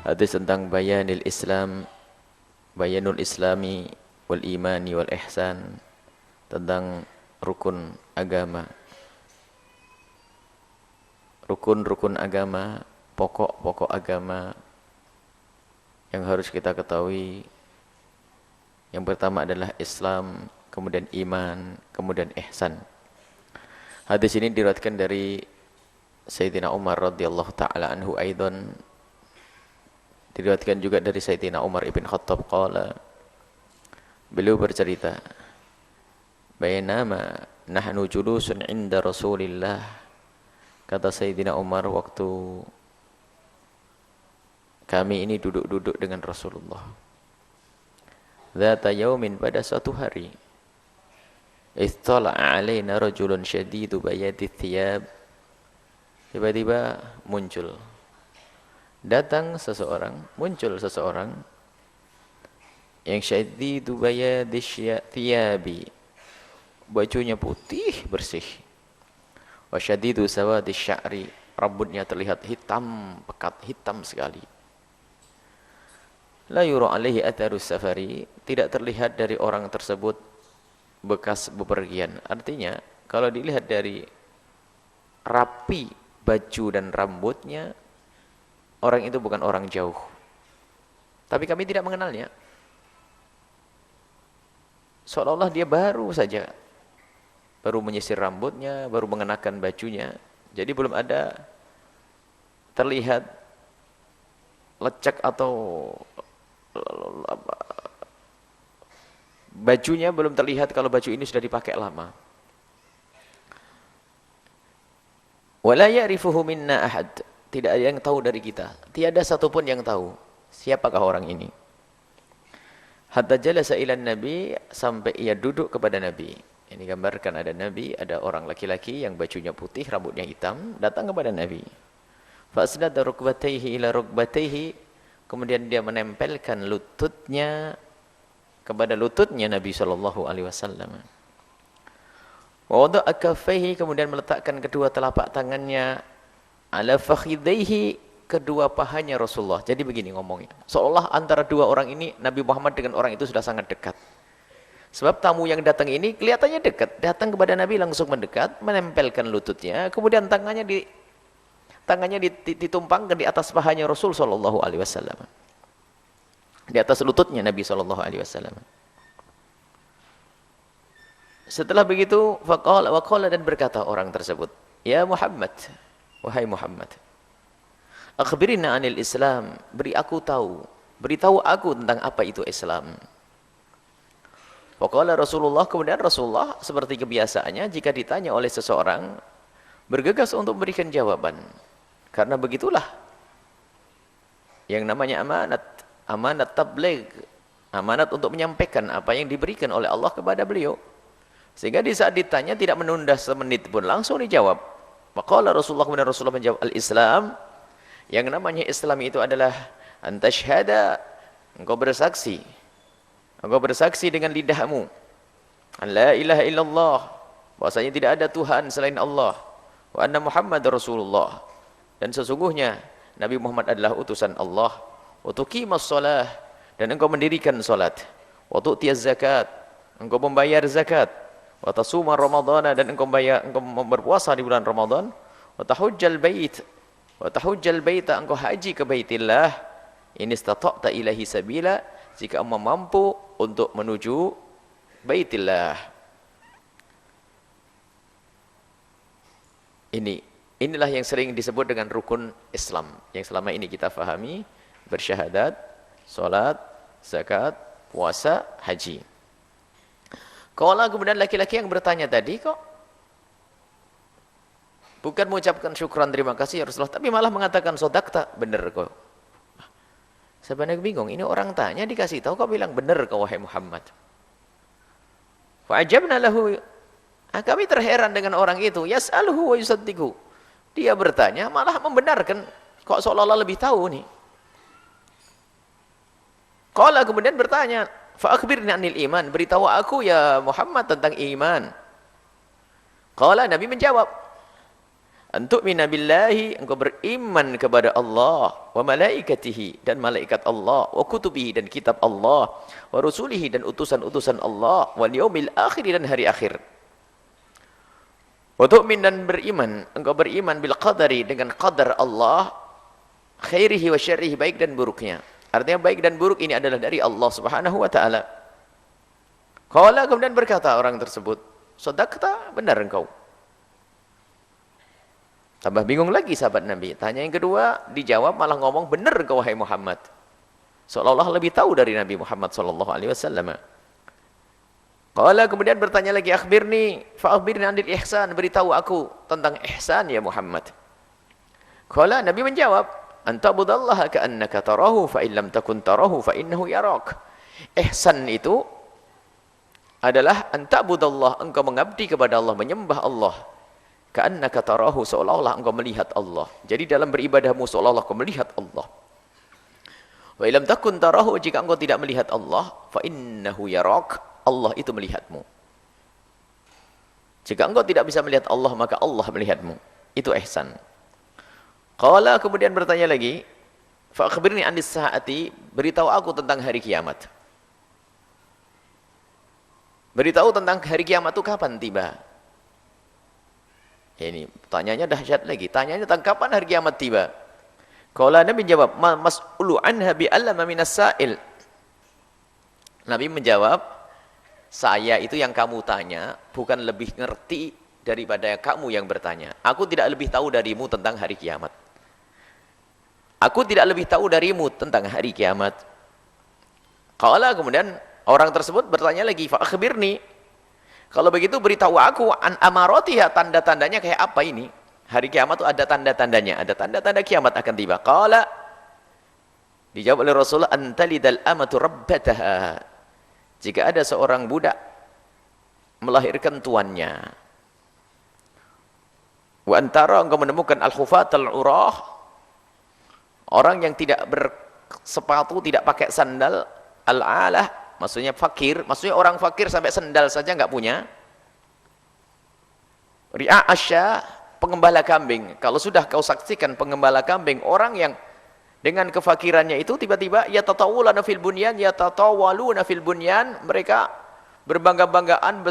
Hadis tentang bayanul islami wal imani wal ihsan, tentang rukun agama. Rukun-rukun agama, pokok-pokok agama yang harus kita ketahui. Yang pertama adalah Islam, kemudian iman, kemudian ihsan. Hadis ini diriwayatkan dari Sayyidina Umar radhiyallahu taala anhu aidan. Diriwayatkan juga dari Sayyidina Umar ibn Khattab qala, beliau bercerita, bainama nahnu julusun inda Rasulillah, kata Sayyidina Umar, waktu kami ini duduk-duduk dengan Rasulullah, dzata yaumin, pada suatu hari, istala'a alaina rajulun syadidu bayadi thiyab, tiba-tiba muncul seseorang yang syadidu bayadi thiyabi, bajunya putih bersih, wa syadidu sawadi sya'ri, rambutnya terlihat hitam pekat, hitam sekali. La yura alaihi atharus safari, tidak terlihat dari orang tersebut bekas bepergian. Artinya kalau dilihat dari rapi baju dan rambutnya, orang itu bukan orang jauh. Tapi kami tidak mengenalnya. Seolah-olah dia baru saja, baru menyisir rambutnya, baru mengenakan bajunya. Jadi belum ada terlihat lecek atau bajunya belum terlihat kalau baju ini sudah dipakai lama. Wala ya'rifuhu minna ahad, tidak ada yang tahu dari kita, tiada satupun yang tahu siapakah orang ini. Hatta jalasa ila Nabi, sampai ia duduk kepada Nabi. Ini gambarkan ada Nabi, ada orang laki-laki yang bajunya putih, rambutnya hitam, datang kepada Nabi. Fa asnada rukbatayhi ila rukbatayhi, kemudian dia menempelkan lututnya kepada lututnya Nabi sallallahu alaihi wasallam. Wa wada'a kaffaihi, kemudian meletakkan kedua telapak tangannya ala fakhidaihi, kedua pahanya Rasulullah. Jadi begini ngomongnya, seolah antara dua orang ini, Nabi Muhammad dengan orang itu sudah sangat dekat. Sebab tamu yang datang ini kelihatannya dekat, datang kepada Nabi langsung mendekat, menempelkan lututnya, kemudian tangannya ditumpangkan di atas pahanya Rasul sallallahu alaihi wasallam, di atas lututnya Nabi sallallahu alaihi wasallam. Setelah begitu, waqala, dan berkata orang tersebut, ya Muhammad, wahai Muhammad, akhbirina anil Islam, beritahu aku tentang apa itu Islam. Waqala Rasulullah, kemudian Rasulullah seperti kebiasaannya jika ditanya oleh seseorang, bergegas untuk memberikan jawaban. Karena begitulah yang namanya amanat tabligh, amanat untuk menyampaikan apa yang diberikan oleh Allah kepada beliau. Sehingga di saat ditanya tidak menunda semenit pun, langsung dijawab. Maka Rasulullah, kemudian Rasulullah menjawab, al-Islam, yang namanya Islam itu adalah antashhada, engkau bersaksi dengan lidahmu, la ilaha illallah, bahwasanya tidak ada Tuhan selain Allah, wa anna Muhammad Rasulullah, dan sesungguhnya Nabi Muhammad adalah utusan Allah, wa tuqimas shalah, dan engkau mendirikan salat, wa tu'tiyaz zakat, engkau membayar zakat, wa tasuma ramadhana, dan engkau berpuasa di bulan Ramadan, wa tahujjal baita, engkau haji ke Baitillah, in istata'ta ilahi sabila, jika engkau mampu untuk menuju Baitillah. Inilah yang sering disebut dengan rukun Islam, yang selama ini kita fahami, bersyahadat, salat, zakat, puasa, haji. Kalau kemudian laki-laki yang bertanya tadi kok bukan mengucapkan syukran terima kasih ya Rasulullah, tapi malah mengatakan sodakta, benar kok. Sebenarnya bingung, ini orang tanya dikasih tahu kok bilang benar kau wahai Muhammad. Fa'ajabna lahu, kami terheran dengan orang itu, yas'aluhu wa yusaddiqu, dia bertanya malah membenarkan, kok seolah-olah lebih tahu nih. Qala, kemudian bertanya, fa akhbirni anil iman, beritahu aku ya Muhammad tentang iman. Qala, Nabi menjawab, Antu'mina billahi, engkau beriman kepada Allah, wa malaikatihi, dan malaikat Allah, wa kutubihi, dan kitab Allah, wa rusulihi, dan utusan-utusan Allah, wal yaumil akhir, dan hari akhir. Wa tu'min, dan beriman, engkau beriman bil qadari, dengan qadar Allah, khairihi wa syarrihi, baik dan buruknya. Artinya baik dan buruk ini adalah dari Allah Subhanahu wa taala. Qala, kemudian berkata orang tersebut, shadaqta, benar engkau. Tambah bingung lagi sahabat Nabi. Tanya yang kedua, dijawab malah ngomong, benar engkau wahai Muhammad. Seolah-olah lebih tahu dari Nabi Muhammad sallallahu alaihi wasallam. Qala, kemudian bertanya lagi, akhbirni, fa'akhbirni anil ihsan, beritahu aku tentang ihsan ya Muhammad. Qala, Nabi menjawab, anta'budallaha ka'annaka tarahu, fa in lam takun tarahu fa innahu yarak. Ihsan itu adalah anta'budallah, engkau mengabdi kepada Allah, menyembah Allah. Ka'annaka tarahu, seolah-olah engkau melihat Allah. Jadi dalam beribadahmu seolah-olah engkau melihat Allah. Wa illam takun tarahu, jika engkau tidak melihat Allah, fa innahu yarak, Allah itu melihatmu. Jika engkau tidak bisa melihat Allah, maka Allah melihatmu. Itu ihsan. Qala, kemudian bertanya lagi, fa akhbirni anis saati, beritahu aku tentang hari kiamat. Beritahu tentang hari kiamat itu kapan tiba? Ini tanyanya dahsyat lagi. Tanyanya tentang kapan hari kiamat tiba. Qala, Nabi menjawab, mas'ulu anha bi'allama minas sa'il. Nabi menjawab, saya itu yang kamu tanya bukan lebih ngerti daripada kamu yang bertanya. Aku tidak lebih tahu darimu tentang hari kiamat. Aku tidak lebih tahu darimu tentang hari kiamat. Qala, kemudian orang tersebut bertanya lagi, fa akhbirni, kalau begitu beritahu aku an amaratiha, tanda-tandanya kayak apa ini? Hari kiamat itu ada tanda-tandanya, ada tanda-tanda kiamat akan tiba. Qala, dijawab oleh Rasulullah, antalidal amatu rabbataha. Jika ada seorang budak melahirkan tuannya. Wa antara, engkau menemukan al-khufat al-urah, orang yang tidak bersepatu, tidak pakai sandal, al-alah, maksudnya fakir, maksudnya orang fakir sampai sendal saja enggak punya. Ri'a asya, pengembala kambing. Kalau sudah kau saksikan pengembala kambing, orang yang dengan kefakirannya itu tiba-tiba yatatawaluna fil bunyan, yatatawaluna fil bunyan, mereka berbangga-banggaan,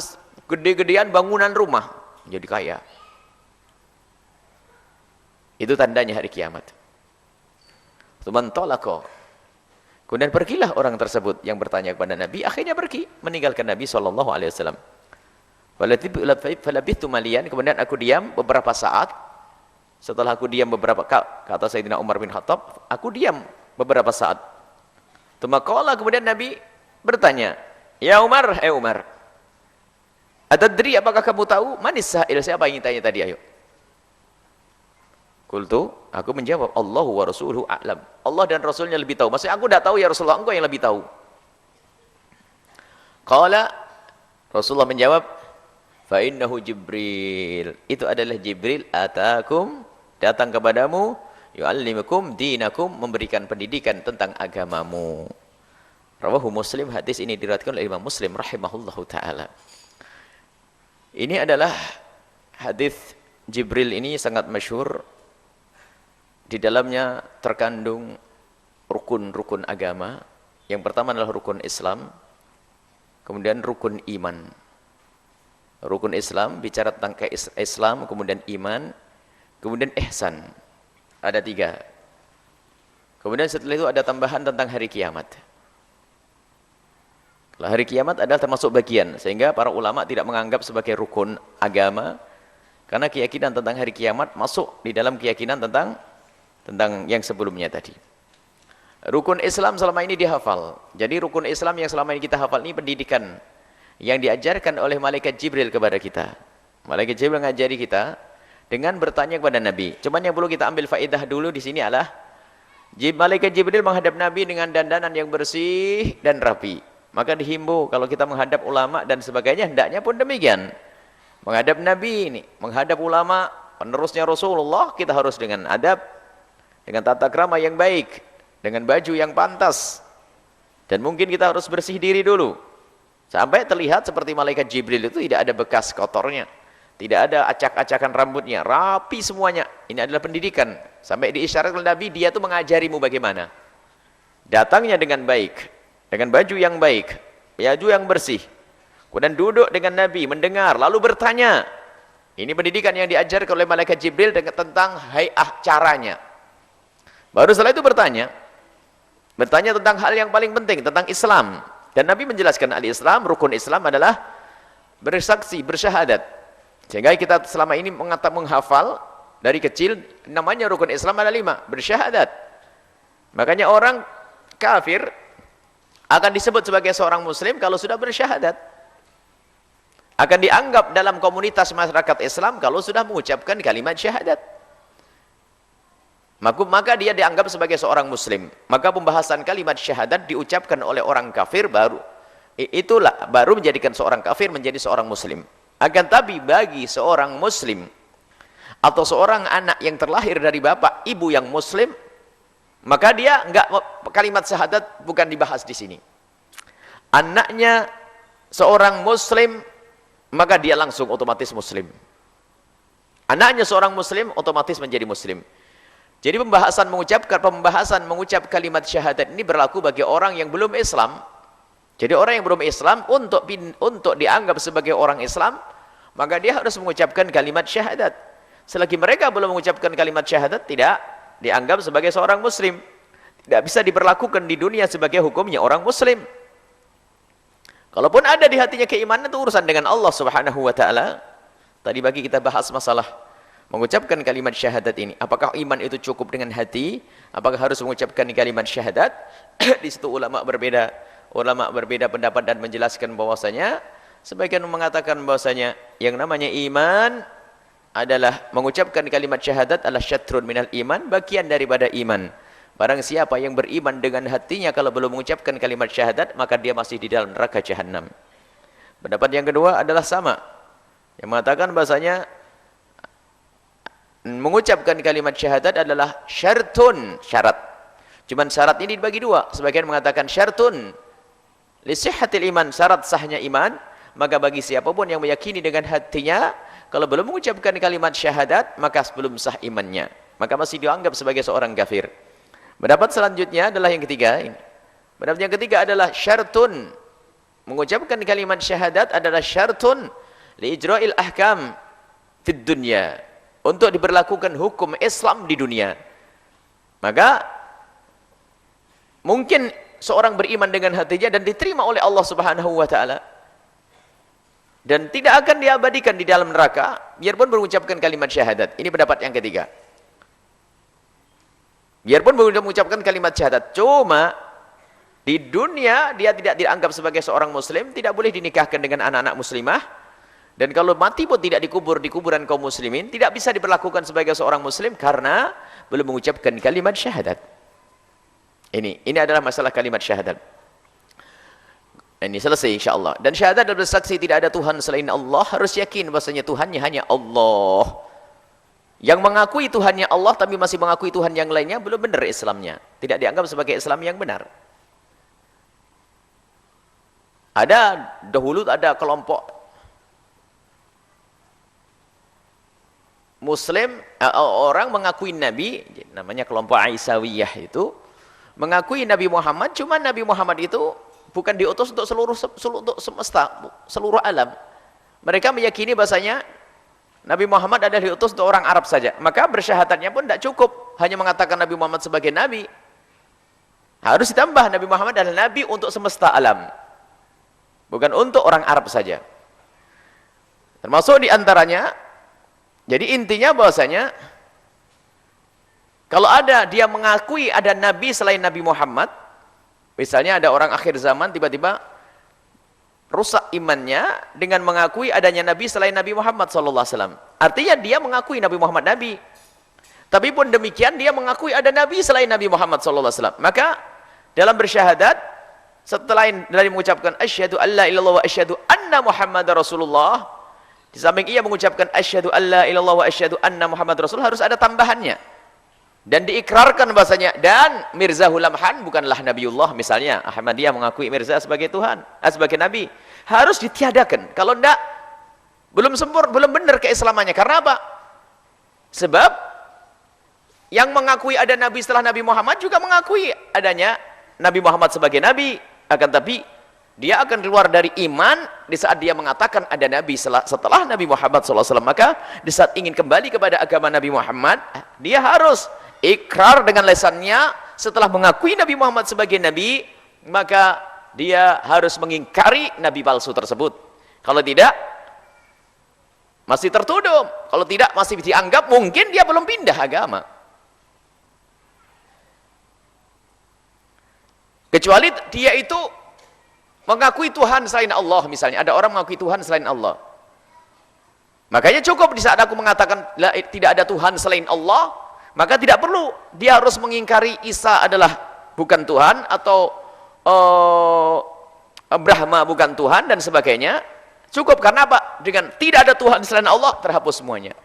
gede-gedean bangunan rumah, jadi kaya. Itu tandanya hari kiamat. Tuman tolako. Kemudian pergilah orang tersebut yang bertanya kepada Nabi, akhirnya pergi, meninggalkan Nabi SAW. Falabithtu maliyan, kemudian aku diam beberapa saat. Setelah aku diam beberapa, kata Sayyidina Umar bin Khattab, aku diam beberapa saat. Tumakala, kemudian Nabi bertanya, ya Umar, Umar, atadri, apakah kamu tahu, manis sa'il, siapa yang tanya tadi, ayo. Qultu, aku menjawab, Allahu wa rasuluhu a'lam. Allah dan Rasulnya lebih tahu. Maksudnya aku tidak tahu ya Rasulullah, engkau yang lebih tahu. Qala, Rasulullah menjawab, fa innahu Jibril. Itu adalah Jibril, atakum, datang kepadamu, yu'allimukum dinakum, memberikan pendidikan tentang agamamu. Rawahu Muslim, hadis ini diriwayatkan oleh Imam Muslim rahimahullahu taala. Ini adalah hadis Jibril, ini sangat masyhur. Di dalamnya terkandung rukun-rukun agama. Yang pertama adalah rukun Islam, kemudian rukun iman. Rukun Islam bicara tentang Islam, kemudian iman, kemudian ihsan. Ada 3. Kemudian setelah itu ada tambahan tentang hari kiamat. Kalau hari kiamat adalah termasuk bagian, sehingga para ulama tidak menganggap sebagai rukun agama, karena keyakinan tentang hari kiamat masuk di dalam keyakinan tentang yang sebelumnya tadi. Rukun Islam selama ini dihafal. Jadi rukun Islam yang selama ini kita hafal ini pendidikan yang diajarkan oleh malaikat Jibril kepada kita. Malaikat Jibril mengajari kita dengan bertanya kepada Nabi. Cuman yang perlu kita ambil faedah dulu di sini adalah malaikat Jibril menghadap Nabi dengan dandanan yang bersih dan rapi. Maka dihimbau kalau kita menghadap ulama dan sebagainya, hendaknya pun demikian. Menghadap Nabi ini, menghadap ulama, penerusnya Rasulullah, kita harus dengan adab, dengan tata krama yang baik, dengan baju yang pantas, dan mungkin kita harus bersih diri dulu sampai terlihat seperti malaikat Jibril itu tidak ada bekas kotornya, Tidak ada acak-acakan rambutnya, rapi semuanya. Ini adalah pendidikan. Sampai diisyaratkan oleh Nabi, dia tuh mengajarimu bagaimana. Datangnya dengan baik, dengan baju yang baik, baju yang bersih. Kemudian duduk dengan Nabi, mendengar, lalu bertanya. Ini pendidikan yang diajarkan oleh malaikat Jibril tentang hay'ah caranya. Baru setelah itu bertanya. Bertanya tentang hal yang paling penting, tentang Islam. Dan Nabi menjelaskan al-Islam, rukun Islam adalah bersaksi, bersyahadat. Sehingga kita selama ini menghafal dari kecil, namanya rukun Islam ada 5, bersyahadat. Makanya orang kafir akan disebut sebagai seorang muslim kalau sudah bersyahadat. Akan dianggap dalam komunitas masyarakat Islam kalau sudah mengucapkan kalimat syahadat. Maka dia dianggap sebagai seorang muslim. Maka pembahasan kalimat syahadat diucapkan oleh orang kafir itulah baru menjadikan seorang kafir menjadi seorang muslim. Akan tapi bagi seorang muslim atau seorang anak yang terlahir dari bapak ibu yang muslim, maka dia kalimat syahadat bukan dibahas di sini. Anaknya seorang muslim, maka dia langsung otomatis muslim. Anaknya seorang muslim otomatis menjadi muslim. Jadi pembahasan mengucap kalimat syahadat ini berlaku bagi orang yang belum Islam. Jadi orang yang belum Islam untuk dianggap sebagai orang Islam, maka dia harus mengucapkan kalimat syahadat. Selagi mereka belum mengucapkan kalimat syahadat, tidak dianggap sebagai seorang muslim. Tidak bisa diperlakukan di dunia sebagai hukumnya orang muslim. Kalaupun ada di hatinya keimanan, itu urusan dengan Allah Subhanahu wa taala. Tadi bagi kita bahas masalah mengucapkan kalimat syahadat ini. Apakah iman itu cukup dengan hati? Apakah harus mengucapkan kalimat syahadat? Di situ ulama berbeda pendapat dan menjelaskan bahwasanya sebagian mengatakan bahwasanya yang namanya iman adalah mengucapkan kalimat syahadat adalah syatrun minal iman, bagian daripada iman. Barang siapa yang beriman dengan hatinya kalau belum mengucapkan kalimat syahadat, maka dia masih di dalam neraka jahanam. Pendapat yang kedua adalah sama, yang mengatakan bahwasanya mengucapkan kalimat syahadat adalah syartun, syarat. Cuman syarat ini dibagi dua. Sebagian mengatakan syartun li sihhatil iman, syarat sahnya iman. Maka bagi siapapun yang meyakini dengan hatinya, kalau belum mengucapkan kalimat syahadat, maka belum sah imannya. Maka masih dianggap sebagai seorang kafir. Pendapat selanjutnya adalah yang ketiga. Pendapat yang ketiga adalah syartun. Mengucapkan kalimat syahadat adalah syartun li ijra'il ahkam fid dunya, untuk diberlakukan hukum Islam di dunia. Maka mungkin seorang beriman dengan hatinya dan diterima oleh Allah Subhanahu wa taala, dan tidak akan diabadikan di dalam neraka biarpun mengucapkan kalimat syahadat. Ini pendapat yang ketiga. Biarpun mengucapkan kalimat syahadat, cuma di dunia dia tidak dianggap sebagai seorang muslim, tidak boleh dinikahkan dengan anak-anak muslimah. Dan kalau mati pun tidak dikubur di kuburan kaum muslimin, tidak bisa diperlakukan sebagai seorang muslim karena belum mengucapkan kalimat syahadat. Ini adalah masalah kalimat syahadat. Ini selesai insyaAllah. Dan syahadat adalah bersaksi tidak ada Tuhan selain Allah, harus yakin bahasanya Tuhannya hanya Allah. Yang mengakui Tuhannya Allah tapi masih mengakui Tuhan yang lainnya, belum benar Islamnya. Tidak dianggap sebagai Islam yang benar. Dahulu ada kelompok Muslim, orang mengakui Nabi, namanya kelompok Aisawiyah itu, mengakui Nabi Muhammad, cuma Nabi Muhammad itu bukan diutus untuk untuk semesta, seluruh alam. Mereka meyakini bahasanya Nabi Muhammad adalah diutus untuk orang Arab saja. Maka bersyahadatnya pun tidak cukup, hanya mengatakan Nabi Muhammad sebagai Nabi. Harus ditambah Nabi Muhammad adalah Nabi untuk semesta alam, bukan untuk orang Arab saja. Termasuk diantaranya, jadi intinya bahwasanya kalau dia mengakui ada nabi selain Nabi Muhammad, misalnya ada orang akhir zaman tiba-tiba rusak imannya dengan mengakui adanya nabi selain Nabi Muhammad SAW. Artinya dia mengakui Nabi Muhammad nabi, tapi pun demikian dia mengakui ada nabi selain Nabi Muhammad SAW. Maka dalam bersyahadat, setelah dari mengucapkan asyhadu alla ilallah wa asyhadu anna Muhammadar Rasulullah, di samping ia mengucapkan asyhadu alla ilallah wa asyhadu anna Muhammad Rasul, harus ada tambahannya. Dan diikrarkan bahasanya, dan Mirza Hulamhan bukanlah Nabiullah, misalnya Ahmadiyah mengakui Mirza sebagai Tuhan, sebagai Nabi, harus ditiadakan. Kalau tidak, Belum sempurna, belum benar keislamannya. Karena apa? Sebab yang mengakui ada Nabi setelah Nabi Muhammad juga mengakui adanya Nabi Muhammad sebagai Nabi. Akan tapi dia akan keluar dari iman di saat dia mengatakan ada Nabi setelah Nabi Muhammad SAW. Maka di saat ingin kembali kepada agama Nabi Muhammad, dia harus ikrar dengan lisannya. Setelah mengakui Nabi Muhammad sebagai Nabi, maka dia harus mengingkari Nabi palsu tersebut. Kalau tidak, masih tertuduh. Kalau tidak, masih dianggap mungkin dia belum pindah agama. Kecuali dia itu mengakui Tuhan selain Allah, misalnya ada orang mengakui Tuhan selain Allah, makanya cukup di saat aku mengatakan tidak ada Tuhan selain Allah, maka tidak perlu dia harus mengingkari Isa adalah bukan Tuhan atau Brahma bukan Tuhan dan sebagainya. Cukup, karena apa? Dengan tidak ada Tuhan selain Allah, terhapus semuanya.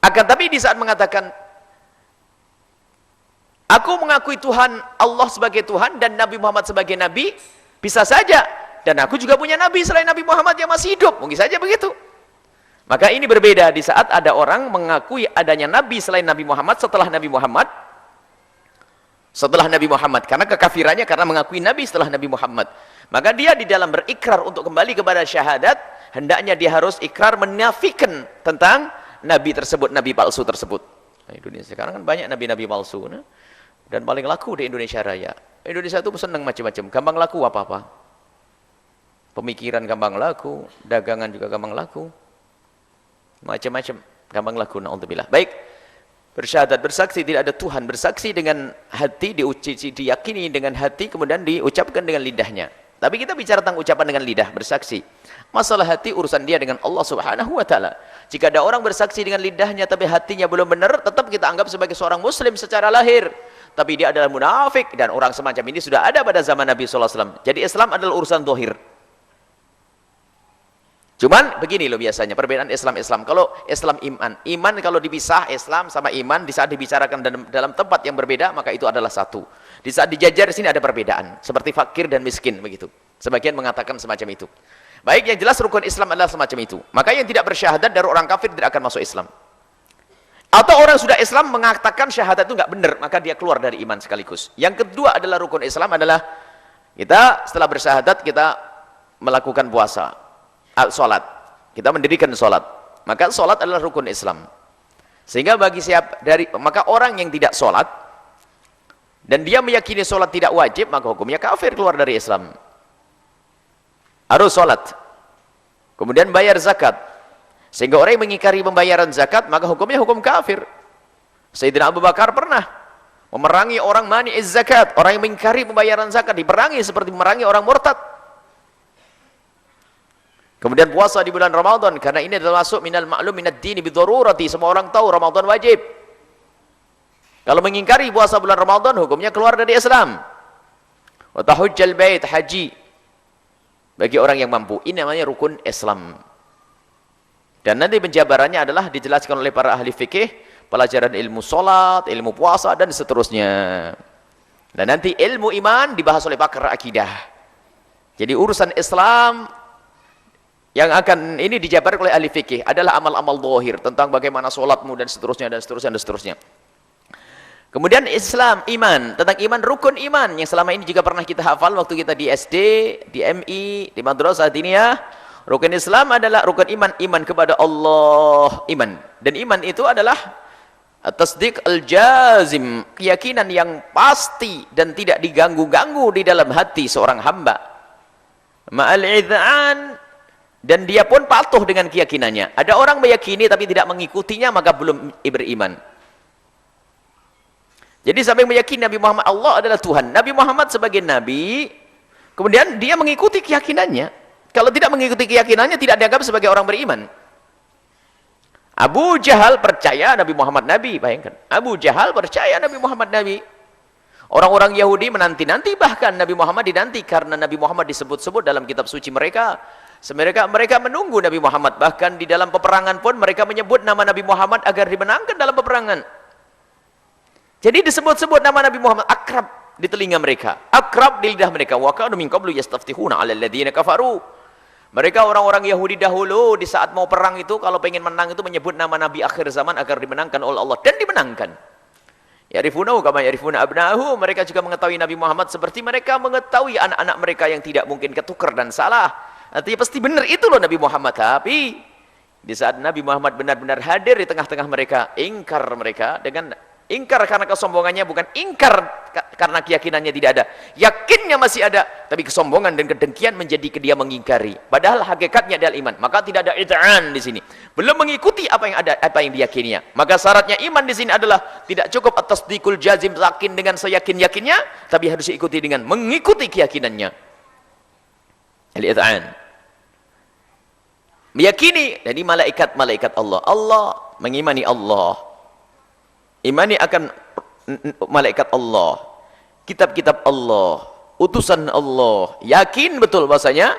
Akan tapi di saat mengatakan aku mengakui Tuhan Allah sebagai Tuhan dan Nabi Muhammad sebagai Nabi, bisa saja, dan aku juga punya Nabi selain Nabi Muhammad yang masih hidup, mungkin saja begitu. Maka ini berbeda di saat ada orang mengakui adanya Nabi selain Nabi Muhammad setelah Nabi Muhammad, karena kekafirannya karena mengakui Nabi setelah Nabi Muhammad. Maka dia di dalam berikrar untuk kembali kepada syahadat, hendaknya dia harus ikrar menafikan tentang Nabi tersebut, Nabi palsu tersebut. Nah, Indonesia sekarang kan banyak Nabi-Nabi palsu, nah? Dan paling laku di Indonesia Raya. Indonesia itu senang macam-macam, gampang laku apa-apa. Pemikiran gampang laku, dagangan juga gampang laku. Macam-macam, gampang laku, na'udzubillah. Baik, bersyahadat, bersaksi tidak ada Tuhan, bersaksi dengan hati, diyakini dengan hati, kemudian diucapkan dengan lidahnya. Tapi kita bicara tentang ucapan dengan lidah, bersaksi. Masalah hati urusan dia dengan Allah Subhanahu wa taala. Jika ada orang bersaksi dengan lidahnya tapi hatinya belum benar, tetap kita anggap sebagai seorang muslim secara lahir. Tapi dia adalah munafik, dan orang semacam ini sudah ada pada zaman Nabi sallallahu alaihi wasallam. Jadi Islam adalah urusan zahir. Cuman begini loh biasanya perbedaan Islam. Kalau Islam iman kalau dipisah Islam sama iman di saat dibicarakan dalam tempat yang berbeda, maka itu adalah satu. Di saat dijajar di sini ada perbedaan, seperti fakir dan miskin begitu. Sebagian mengatakan semacam itu. Baik, yang jelas rukun Islam adalah semacam itu. Maka yang tidak bersyahadat dari orang kafir tidak akan masuk Islam. Atau orang sudah Islam mengatakan syahadat itu nggak benar, maka dia keluar dari iman sekaligus. Yang kedua adalah rukun Islam adalah kita setelah bersyahadat kita melakukan puasa, sholat. Kita mendirikan sholat. Maka sholat adalah rukun Islam. Sehingga bagi maka orang yang tidak sholat dan dia meyakini sholat tidak wajib, maka hukumnya kafir, keluar dari Islam. Harus sholat, kemudian bayar zakat. Sehingga orang yang mengingkari pembayaran zakat, maka hukumnya hukum kafir. Sayyidina Abu Bakar pernah memerangi orang mani'iz zakat, orang yang mengingkari pembayaran zakat diperangi seperti memerangi orang murtad. Kemudian puasa di bulan Ramadan, karena ini adalah masuk minal ma'lum minad dini bidharurati, semua orang tahu Ramadan wajib. Kalau mengingkari puasa bulan Ramadan, hukumnya keluar dari Islam. Wa tahujjal bait, haji bagi orang yang mampu. Ini namanya rukun Islam. Dan nanti penjabarannya adalah dijelaskan oleh para ahli fikih, pelajaran ilmu sholat, ilmu puasa, dan seterusnya. Dan nanti ilmu iman dibahas oleh pakar akidah. Jadi urusan Islam yang akan ini dijabarkan oleh ahli fikih adalah amal-amal zahir, tentang bagaimana sholatmu dan seterusnya, dan seterusnya, dan seterusnya. Kemudian Islam, iman, tentang iman, rukun iman, yang selama ini juga pernah kita hafal waktu kita di SD, di MI, di Madrasah Diniyah. Rukun Islam adalah rukun iman, iman kepada Allah, iman. Dan iman itu adalah tasdiq al-jazim, keyakinan yang pasti dan tidak diganggu-ganggu di dalam hati seorang hamba. Ma'al idh'an, dan dia pun patuh dengan keyakinannya. Ada orang meyakini tapi tidak mengikutinya, maka belum beriman. Jadi sampai meyakini Nabi Muhammad Allah adalah Tuhan, Nabi Muhammad sebagai Nabi, kemudian dia mengikuti keyakinannya. Kalau tidak mengikuti keyakinannya, tidak dianggap sebagai orang beriman. Abu Jahal percaya Nabi Muhammad Nabi, bayangkan. Abu Jahal percaya Nabi Muhammad Nabi. Orang-orang Yahudi menanti-nanti, bahkan Nabi Muhammad dinanti, karena Nabi Muhammad disebut-sebut dalam kitab suci mereka. Mereka menunggu Nabi Muhammad. Bahkan di dalam peperangan pun mereka menyebut nama Nabi Muhammad agar dimenangkan dalam peperangan. Jadi disebut-sebut nama Nabi Muhammad, akrab di telinga mereka, akrab di lidah mereka. Wa kanu min qablu yastaftihuna 'alal ladzina kafaru. Mereka orang-orang Yahudi dahulu di saat mau perang itu, kalau pengen menang itu menyebut nama Nabi akhir zaman agar dimenangkan oleh Allah. Dan dimenangkan. Ya'rifunahu kama ya'rifuna abna'ahu. Mereka juga mengetahui Nabi Muhammad seperti mereka mengetahui anak-anak mereka yang tidak mungkin ketukar dan salah. Artinya pasti benar itu loh Nabi Muhammad. Tapi di saat Nabi Muhammad benar-benar hadir di tengah-tengah mereka, ingkar mereka dengan ingkar karena kesombongannya, bukan ingkar karena keyakinannya tidak ada. Yakinnya masih ada, tapi kesombongan dan kedengkian menjadi dia mengingkari. Padahal hakikatnya adalah iman. Maka tidak ada id'an di sini. Belum mengikuti apa yang ada, apa yang diyakininya. Maka syaratnya iman di sini adalah tidak cukup atas tasdiqul jazim, yakin dengan seyakin-yakinnya, tapi harus diikuti dengan mengikuti keyakinannya. Al-id'an. Meyakini dari malaikat-malaikat Allah. Allah, mengimani Allah. Imani akan malaikat Allah, kitab-kitab Allah, utusan Allah. Yakin betul bahasanya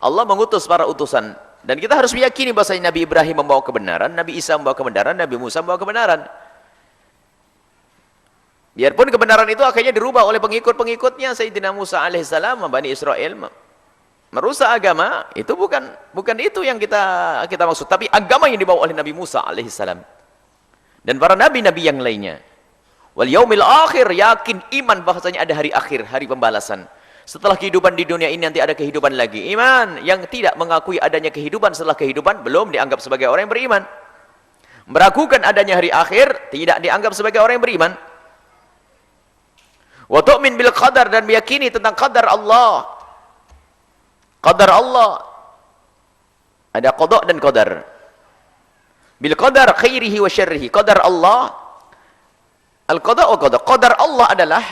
Allah mengutus para utusan. Dan kita harus meyakini bahasanya Nabi Ibrahim membawa kebenaran, Nabi Isa membawa kebenaran, Nabi Musa membawa kebenaran. Biarpun kebenaran itu akhirnya dirubah oleh pengikut-pengikutnya. Sayyidina Musa alaihissalam, Bani Israel merusak agama, itu bukan itu yang kita maksud. Tapi agama yang dibawa oleh Nabi Musa alaihissalam. Dan para nabi-nabi yang lainnya. Wal yaumil akhir, yakin iman bahasanya ada hari akhir, hari pembalasan. Setelah kehidupan di dunia ini nanti ada kehidupan lagi. Iman yang tidak mengakui adanya kehidupan setelah kehidupan belum dianggap sebagai orang yang beriman. Meragukan adanya hari akhir tidak dianggap sebagai orang yang beriman. Wa tu'min bil qadar, dan meyakini tentang qadar Allah. Qadar Allah. Ada qada dan qadar. Bil qadar khairihi wa syarrihi. Qadar Allah, al-qada wa qadar. Qadar Allah adalah,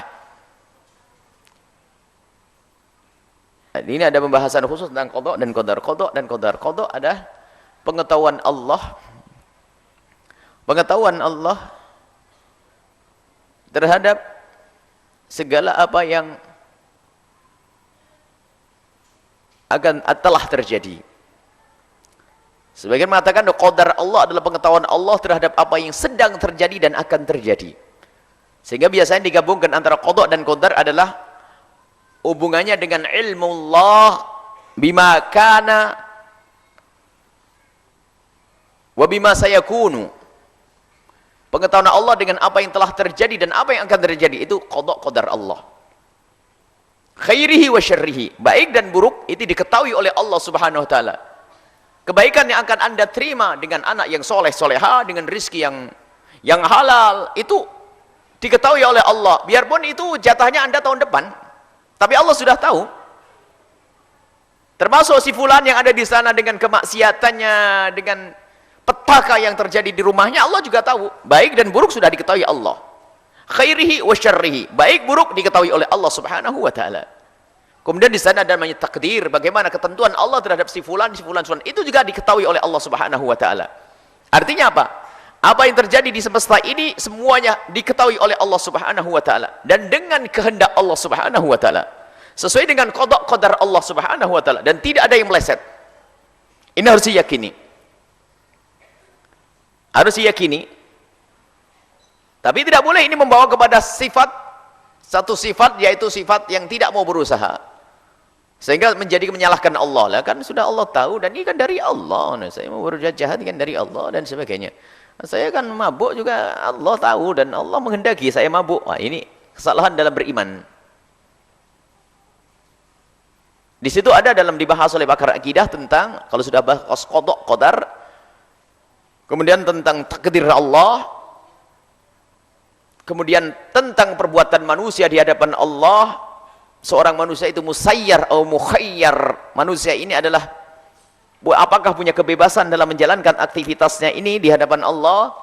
ini ada pembahasan khusus tentang qada dan qadar. Qada dan qadar. Qada adalah pengetahuan Allah. Pengetahuan Allah terhadap segala apa yang telah terjadi. Sebagian mengatakan qadar Allah adalah pengetahuan Allah terhadap apa yang sedang terjadi dan akan terjadi. Sehingga biasanya digabungkan antara qada dan qadar adalah hubungannya dengan ilmu Allah bima kana wa bima sayakunu. Pengetahuan Allah dengan apa yang telah terjadi dan apa yang akan terjadi, itu qada qadar Allah. Khairihi wa syarrihi, baik dan buruk itu diketahui oleh Allah Subhanahu wa taala. Kebaikan yang akan Anda terima dengan anak yang soleh soleha, dengan rizki yang halal, itu diketahui oleh Allah. Biarpun itu jatahnya Anda tahun depan, tapi Allah sudah tahu. Termasuk si fulan yang ada di sana dengan kemaksiatannya, dengan petaka yang terjadi di rumahnya, Allah juga tahu. Baik dan buruk sudah diketahui Allah. Khairihi wa syarrihi, baik buruk diketahui oleh Allah Subhanahu wa taala. Kemudian di sana ada namanya takdir, bagaimana ketentuan Allah terhadap si fulan, itu juga diketahui oleh Allah Subhanahu wa taala. Artinya apa? Apa yang terjadi di semesta ini semuanya diketahui oleh Allah Subhanahu wa taala, dan dengan kehendak Allah Subhanahu wa taala. Sesuai dengan qada qadar Allah Subhanahu wa taala, dan tidak ada yang meleset. Ini harus diyakini. Harus diyakini. Tapi tidak boleh ini membawa kepada satu sifat, yaitu sifat yang tidak mau berusaha. Sehingga menjadi menyalahkan Allah. Lah kan sudah Allah tahu, dan ini kan dari Allah. Nah, saya mau berbuat jahat kan dari Allah dan sebagainya. Saya kan mabuk juga Allah tahu, dan Allah menghendaki saya mabuk. Wah, ini kesalahan dalam beriman. Di situ ada dalam dibahas oleh pakar akidah tentang kalau sudah bahas qada qadar, kemudian tentang takdir Allah, kemudian tentang perbuatan manusia di hadapan Allah. Seorang manusia itu musayyar atau mukhayyar. Manusia ini adalah apakah punya kebebasan dalam menjalankan aktivitasnya ini di hadapan Allah,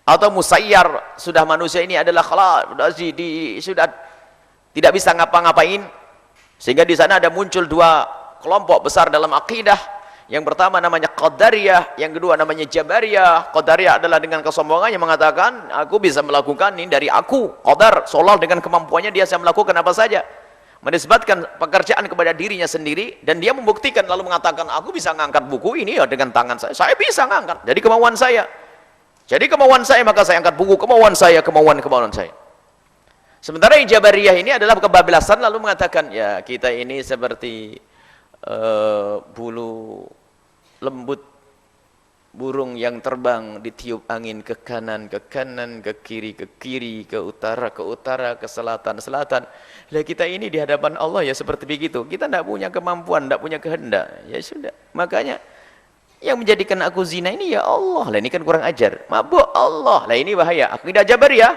atau musayyar, sudah manusia ini adalah sudah tidak bisa ngapa-ngapain. Sehingga di sana ada muncul dua kelompok besar dalam akidah. Yang pertama namanya Qadariyah, yang kedua namanya Jabariyah. Qadariyah adalah dengan kesombongannya mengatakan, aku bisa melakukan ini dari aku. Qadar, seolah dengan kemampuannya dia bisa melakukan apa saja. Menisbatkan pekerjaan kepada dirinya sendiri, dan dia membuktikan lalu mengatakan, aku bisa ngangkat buku ini ya dengan tangan saya. Saya bisa ngangkat, jadi kemauan saya. Jadi kemauan saya, maka saya angkat buku, kemauan saya, kemauan saya. Sementara yang Jabariyah ini adalah kebablasan, lalu mengatakan, ya kita ini seperti bulu lembut burung yang terbang ditiup angin ke kanan, ke kiri, ke utara, ke selatan. Lah kita ini di hadapan Allah ya seperti begitu. Kita tidak punya kemampuan, tidak punya kehendak. Ya sudah. Makanya yang menjadikan aku zina ini ya Allah. Lah ini kan kurang ajar. Mabuk Allah. Lah ini bahaya. Akidah Jabariyah.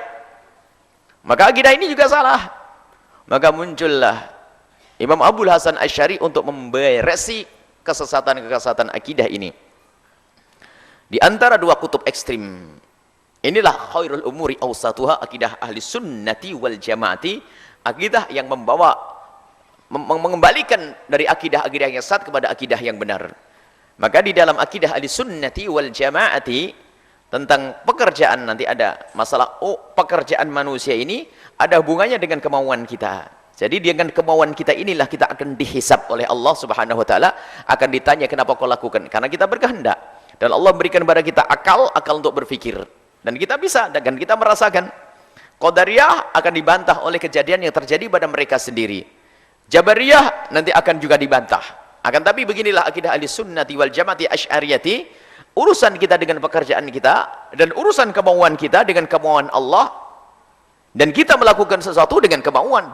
Maka akidah ini juga salah. Maka muncullah Imam Abul Hasan Asy'ari untuk memberesi kesesatan akidah ini. Di antara dua kutub ekstrim, inilah khairul umuri awsatuha, akidah ahli sunnati wal jamaati, akidah yang mengembalikan dari akidah-akidah yang sesat kepada akidah yang benar. Maka di dalam akidah ahli sunnati wal jamaati, tentang pekerjaan nanti ada masalah, pekerjaan manusia ini ada hubungannya dengan kemauan kita. Jadi dengan kemauan kita inilah kita akan dihisab oleh Allah Subhanahu wa taala, akan ditanya kenapa kau lakukan? Karena kita berkehendak. Dan Allah berikan kepada kita akal untuk berpikir. Dan kita bisa, dan kita merasakan. Qadariyah akan dibantah oleh kejadian yang terjadi pada mereka sendiri. Jabariyah nanti akan juga dibantah. Akan tapi beginilah akidah ahli sunnati wal jamaati asy'ariyati, urusan kita dengan pekerjaan kita, dan urusan kemauan kita dengan kemauan Allah, dan kita melakukan sesuatu dengan kemauan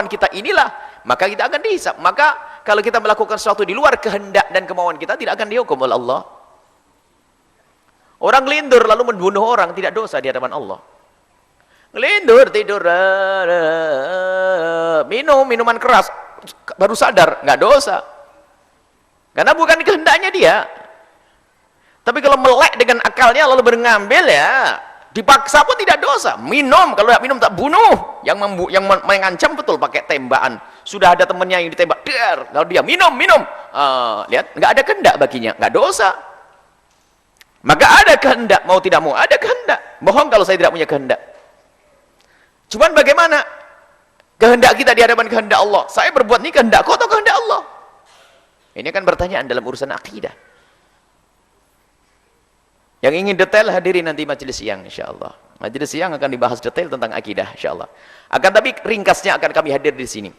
kita inilah, maka kita akan dihisab. Maka kalau kita melakukan sesuatu di luar kehendak dan kemauan kita, tidak akan dihukum oleh Allah. Orang ngelindur lalu membunuh orang tidak dosa di hadapan Allah. Ngelindur, tidur, minum minuman keras, baru sadar, nggak dosa. Karena bukan kehendaknya dia. Tapi kalau melek dengan akalnya lalu mengambil ya, dipaksa pun tidak dosa. Minum, kalau tidak minum tak bunuh. Yang mengancam betul pakai tembakan. Sudah ada temannya yang ditembak, kalau dia minum. Lihat, nggak ada kehendak baginya, nggak dosa. Maka ada kehendak, mau tidak mau ada kehendak. Bohong kalau saya tidak punya kehendak. Cuman bagaimana kehendak kita di hadapan kehendak Allah? Saya berbuat ini kehendakku atau kehendak Allah? Ini kan pertanyaan dalam urusan akidah. Yang ingin detail hadiri nanti majelis siang insyaallah. Majelis siang akan dibahas detail tentang akidah insyaallah. Akan tapi ringkasnya akan kami hadir di sini.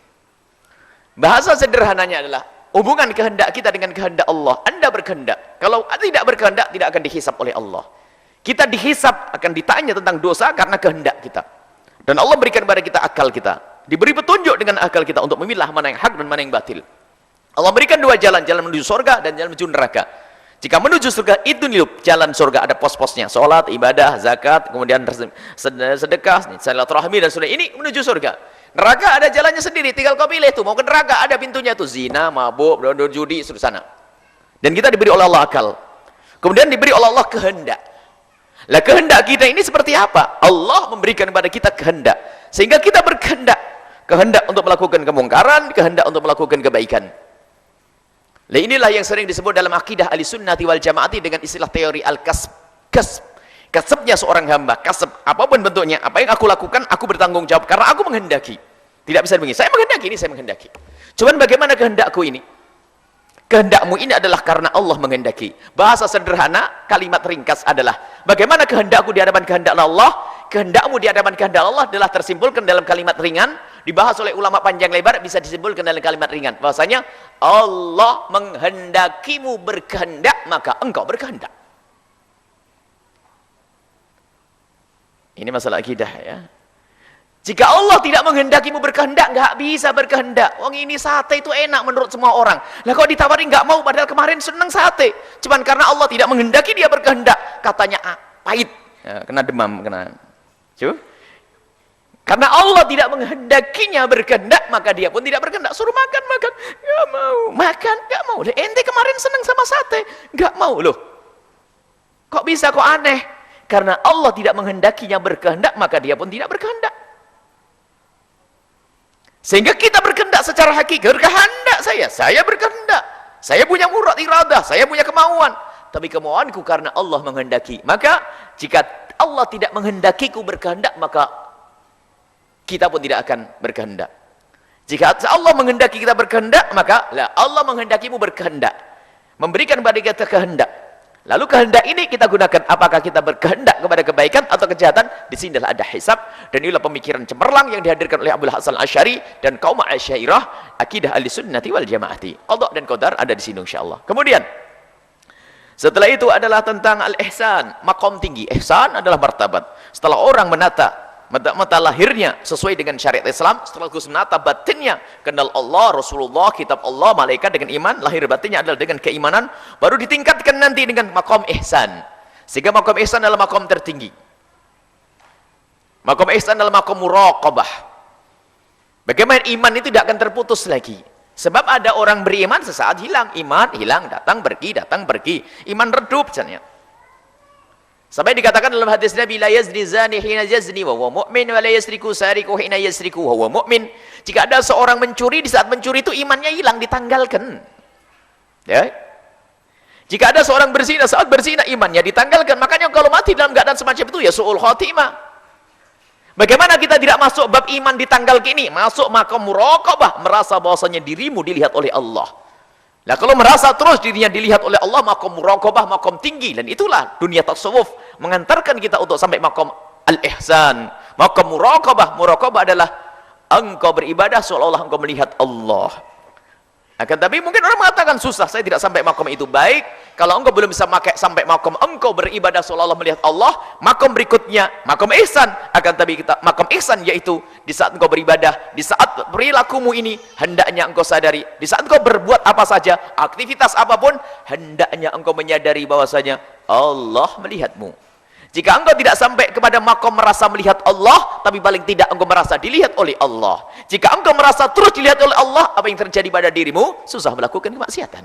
Bahasa sederhananya adalah hubungan kehendak kita dengan kehendak Allah. Anda berkehendak. Kalau tidak berkehendak, tidak akan dihisab oleh Allah. Kita dihisab, akan ditanya tentang dosa karena kehendak kita. Dan Allah berikan kepada kita akal kita. Diberi petunjuk dengan akal kita untuk memilah mana yang hak dan mana yang batil. Allah berikan dua jalan menuju surga dan jalan menuju neraka. Jika menuju surga itu jalan surga ada pos-posnya. Salat, ibadah, zakat, kemudian sedekah, silaturahmi dan sebagainya. Ini menuju surga. Neraka ada jalannya sendiri, tinggal kau pilih tuh. Mau ke neraka ada pintunya tuh, zina, mabuk, judi, seluruh sana. Dan kita diberi oleh Allah akal. Kemudian diberi oleh Allah kehendak. Lah kehendak kita ini seperti apa? Allah memberikan kepada kita kehendak. Sehingga kita berkehendak. Kehendak untuk melakukan kemungkaran, kehendak untuk melakukan kebaikan. Lah inilah yang sering disebut dalam akidah ahli sunnati wal jamaati dengan istilah teori al-kasb. Kasbnya seorang hamba, kasb apapun bentuknya, apa yang aku lakukan, aku bertanggung jawab karena aku menghendaki. Tidak bisa begini, saya menghendaki ini, saya menghendaki. Cuman bagaimana kehendakku ini? Kehendakmu ini adalah karena Allah menghendaki. Bahasa sederhana, kalimat ringkas adalah bagaimana kehendakku di hadapan kehendak Allah? Kehendakmu di hadapan kehendak Allah adalah tersimpulkan dalam kalimat ringan, dibahas oleh ulama panjang lebar, bisa disimpulkan dalam kalimat ringan. Bahasanya Allah menghendakimu berkehendak, maka engkau berkehendak. Ini masalah akidah ya. Jika Allah tidak menghendakimu berkehendak, nggak bisa berkehendak. Wong ini sate itu enak menurut semua orang. Lah kok ditawarin nggak mau, padahal kemarin seneng sate. Cuman karena Allah tidak menghendaki dia berkehendak, katanya pahit, ya, kena demam, kena. Cuy. Karena Allah tidak menghendakinya berkehendak, maka dia pun tidak berkehendak. Suruh makan, nggak mau. Makan, nggak mau. Ente kemarin seneng sama sate, nggak mau loh. Kok bisa, kok aneh? Karena Allah tidak menghendakinya berkehendak, maka dia pun tidak berkehendak. Sehingga kita berkehendak secara hakiki. Berkehendak saya berkehendak. Saya punya murad iradah, saya punya kemauan. Tapi kemauanku karena Allah menghendaki. Maka jika Allah tidak menghendakiku berkehendak, maka kita pun tidak akan berkehendak. Jika Allah menghendaki kita berkehendak, maka Allah menghendakimu berkehendak. Memberikan kepada kita kehendak. Lalu kehendak ini kita gunakan, apakah kita berkehendak kepada kebaikan atau kejahatan? Di sini adalah ada hisab, dan inilah pemikiran cemerlang yang dihadirkan oleh Abdul Hasan Asy'ari dan kaum Asy'ariyah, akidah Ahlussunnati wal Jamaati. Qada dan qadar ada di sini insyaallah. Kemudian setelah itu adalah tentang al-ihsan, makom tinggi. Ihsan adalah martabat. Setelah orang menata mata lahirnya sesuai dengan syariat Islam, setelah Gus menata batinnya, kenal Allah, Rasulullah, kitab Allah, malaikat dengan iman, lahir batinnya adalah dengan keimanan, baru ditingkatkan nanti dengan makom ihsan. Sehingga makom ihsan adalah makom tertinggi. Makom ihsan adalah makom muraqabah. Bagaimana iman itu tidak akan terputus lagi. Sebab ada orang beriman sesaat hilang, iman hilang, datang pergi, iman redup misalnya. Sampai dikatakan dalam hadis Nabi, la yazni zani hina yazni wa huwa mu'min wa la yasriku sariku hina yasriku wa huwa mu'min. Jika ada seorang mencuri, di saat mencuri itu imannya hilang, ditanggalkan. Ya. Jika ada seorang berzina, saat berzina imannya ditanggalkan. Makanya kalau mati dalam keadaan semacam itu ya su'ul khatimah. Bagaimana kita tidak masuk bab iman ditanggal kini? Masuk makom muraqabah, merasa bahwasanya dirimu dilihat oleh Allah. Nah, kalau merasa terus dirinya dilihat oleh Allah, makom muraqabah, makom tinggi, dan itulah dunia tasawuf mengantarkan kita untuk sampai makom al-ihsan. Makom muraqabah, muraqabah adalah engkau beribadah seolah-olah engkau melihat Allah. Akan tapi mungkin orang mengatakan susah, saya tidak sampai makom itu. Baik, kalau engkau belum bisa sampai makom engkau beribadah seolah-olah melihat Allah, makom berikutnya makom ihsan. Akan tapi kita makom ihsan yaitu di saat engkau beribadah, di saat perilakumu ini hendaknya engkau sadari, di saat engkau berbuat apa saja, aktivitas apapun, hendaknya engkau menyadari bahwasanya Allah melihatmu. Jika engkau tidak sampai kepada makom merasa melihat Allah, tapi paling tidak engkau merasa dilihat oleh Allah. Jika engkau merasa terus dilihat oleh Allah, apa yang terjadi pada dirimu? Susah melakukan kemaksiatan.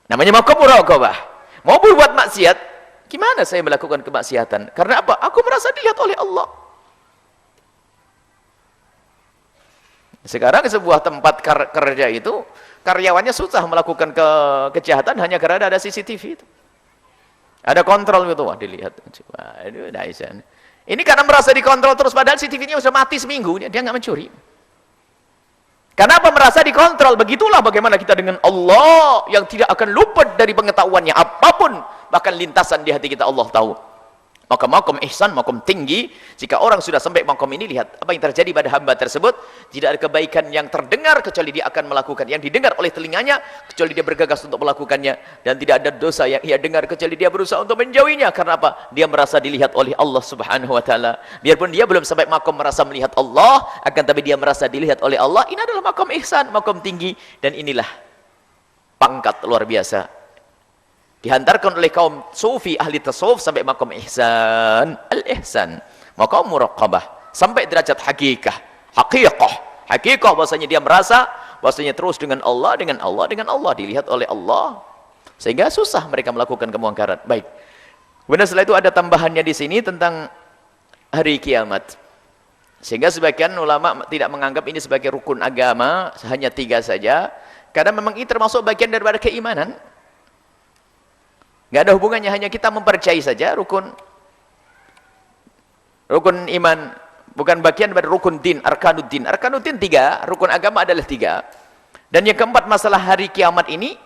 Namanya makom muraqabah. Mau berbuat maksiat, gimana saya melakukan kemaksiatan? Karena apa? Aku merasa dilihat oleh Allah. Sekarang sebuah tempat kerja itu, karyawannya susah melakukan kejahatan hanya karena ada CCTV itu. Ada kontrol gitu, wah dilihat. Waduh, ini karena merasa dikontrol terus, padahal CCTV-nya sudah mati seminggu, dia nggak mencuri. Kenapa merasa dikontrol? Begitulah bagaimana kita dengan Allah yang tidak akan luput dari pengetahuannya apapun, bahkan lintasan di hati kita Allah tahu. Maka makom ihsan, makom tinggi. Jika orang sudah sampai makom ini, lihat apa yang terjadi pada hamba tersebut. Tidak ada kebaikan yang terdengar kecuali dia akan melakukan, yang didengar oleh telinganya kecuali dia bergegas untuk melakukannya, dan tidak ada dosa yang ia dengar kecuali dia berusaha untuk menjauhinya. Karena apa? Dia merasa dilihat oleh Allah Subhanahu wa taala. Biarpun dia belum sampai makom merasa melihat Allah, akan tapi dia merasa dilihat oleh Allah. Ini adalah makom ihsan, makom tinggi, dan inilah pangkat luar biasa dihantarkan oleh kaum sufi ahli tasawuf sampai makom ihsan, al-ihsan, makom muraqabah, sampai derajat hakikah, hakikah bahwasanya dia merasa bahwasanya terus dengan Allah, dilihat oleh Allah, sehingga susah mereka melakukan kemungkaran. Baik. Kemudian setelah itu ada tambahannya di sini tentang hari kiamat. Sehingga sebagian ulama tidak menganggap ini sebagai rukun agama, hanya 3 saja, karena memang ini termasuk bagian daripada keimanan. Nggak ada hubungannya, hanya kita mempercayai saja rukun iman, bukan bagian dari rukun din, arkanuddin. Arkanuddin 3, rukun agama adalah 3. Dan yang keempat, masalah hari kiamat ini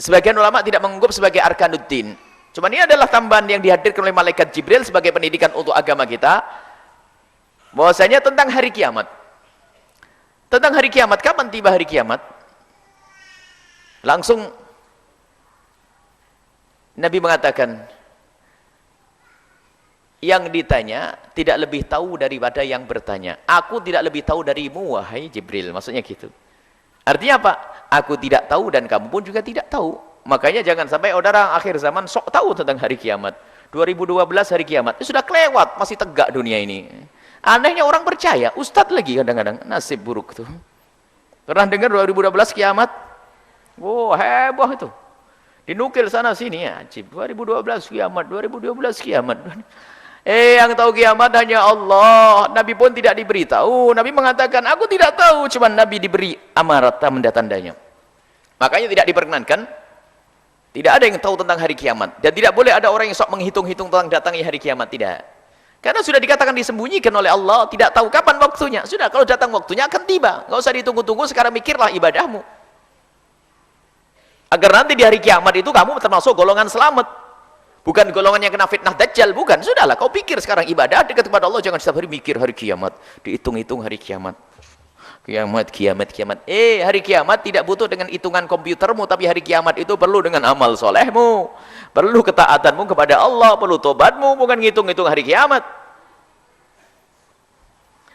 sebagian ulama tidak menganggap sebagai arkanuddin. Cuma ini adalah tambahan yang dihadirkan oleh malaikat Jibril sebagai pendidikan untuk agama kita, bahwasanya tentang hari kiamat. Tentang hari kiamat, kapan tiba hari kiamat? Langsung Nabi mengatakan, yang ditanya tidak lebih tahu daripada yang bertanya. Aku tidak lebih tahu darimu, wahai Jibril. Maksudnya gitu. Artinya apa? Aku tidak tahu dan kamu pun juga tidak tahu. Makanya jangan sampai orang akhir zaman sok tahu tentang hari kiamat. 2012 hari kiamat. Sudah kelewat, masih tegak dunia ini. Anehnya orang percaya, ustadz lagi kadang-kadang. Nasib buruk tuh. Pernah dengar 2012 kiamat? Wow, heboh itu. Dinukil sana sini ya, 2012 kiamat, 2012 kiamat. Yang tahu kiamat hanya Allah. Nabi pun tidak diberitahu. Nabi mengatakan, aku tidak tahu, cuma Nabi diberi amarat tanda-tandanya. Makanya tidak diperkenankan, tidak ada yang tahu tentang hari kiamat, dan tidak boleh ada orang yang sok menghitung-hitung tentang datangnya hari kiamat, tidak. Karena sudah dikatakan disembunyikan oleh Allah, tidak tahu kapan waktunya. Sudah, kalau datang waktunya akan tiba. Nggak usah ditunggu-tunggu, sekarang mikirlah ibadahmu. Agar nanti di hari kiamat itu kamu termasuk golongan selamat. Bukan golongan yang kena fitnah Dajjal, bukan. Sudahlah, kau pikir sekarang ibadah dekat kepada Allah, jangan setiap hari mikir hari kiamat. Dihitung-hitung hari kiamat. Kiamat, kiamat, kiamat. Hari kiamat tidak butuh dengan hitungan komputermu, tapi hari kiamat itu perlu dengan amal solehmu. Perlu ketaatanmu kepada Allah, perlu tobatmu, bukan ngitung-ngitung hari kiamat.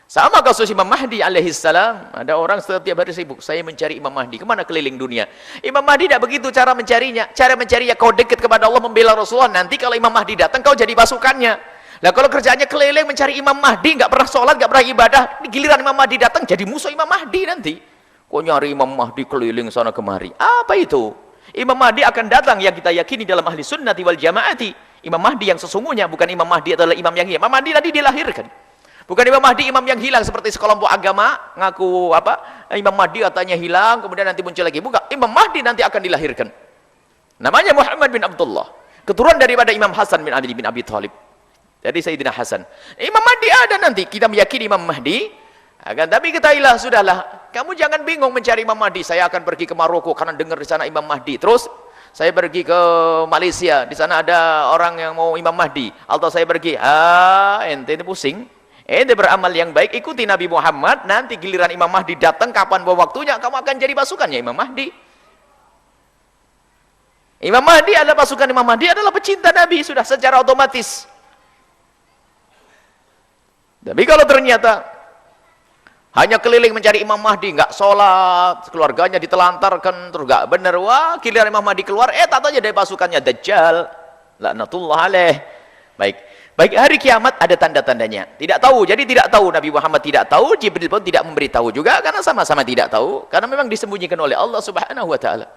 Sama kasus Imam Mahdi alaihissalam. Ada orang setiap hari sibuk, saya mencari Imam Mahdi. Kemana keliling dunia? Imam Mahdi tidak begitu cara mencarinya. Cara mencarinya kau dekat kepada Allah, membela Rasulullah. Nanti kalau Imam Mahdi datang, kau jadi pasukannya. Nah kalau kerjaannya keliling mencari Imam Mahdi, nggak pernah sholat, nggak pernah ibadah, giliran Imam Mahdi datang jadi musuh Imam Mahdi nanti. Kau nyari Imam Mahdi keliling sana kemari. Apa itu? Imam Mahdi akan datang yang kita yakini dalam ahli sunnati wal jamaati. Imam Mahdi yang sesungguhnya, bukan Imam Mahdi adalah imam yang hilang. Imam Mahdi tadi dilahirkan. Bukan Imam Mahdi imam yang hilang seperti sekelompok agama ngaku apa? Imam Mahdi katanya hilang, kemudian nanti muncul lagi. Bukan, Imam Mahdi nanti akan dilahirkan. Namanya Muhammad bin Abdullah, keturunan daripada Imam Hasan bin Ali bin Abi Thalib. Jadi Sayyidina Hasan. Imam Mahdi ada nanti. Kita meyakini Imam Mahdi. Akan tapi ketahuilah, sudahlah. Kamu jangan bingung mencari Imam Mahdi. Saya akan pergi ke Maroko karena dengar di sana Imam Mahdi. Terus saya pergi ke Malaysia. Di sana ada orang yang mau Imam Mahdi. Atau saya pergi. Ente ini pusing. Ente beramal yang baik. Ikuti Nabi Muhammad. Nanti giliran Imam Mahdi datang. Kapan waktunya kamu akan jadi pasukannya Imam Mahdi. Imam Mahdi adalah pasukan Imam Mahdi adalah pecinta Nabi. Sudah secara otomatis. Tapi kalau ternyata hanya keliling mencari Imam Mahdi, nggak sholat, keluarganya ditelantarkan, terus nggak benar, wah, giliran Imam Mahdi keluar, tatanya dari pasukannya Dajjal, laknatullah alaih. Baik, hari kiamat ada tanda-tandanya. Tidak tahu, jadi tidak tahu. Nabi Muhammad tidak tahu, Jibril pun tidak memberitahu juga, karena sama-sama tidak tahu, karena memang disembunyikan oleh Allah Subhanahu Wa Taala.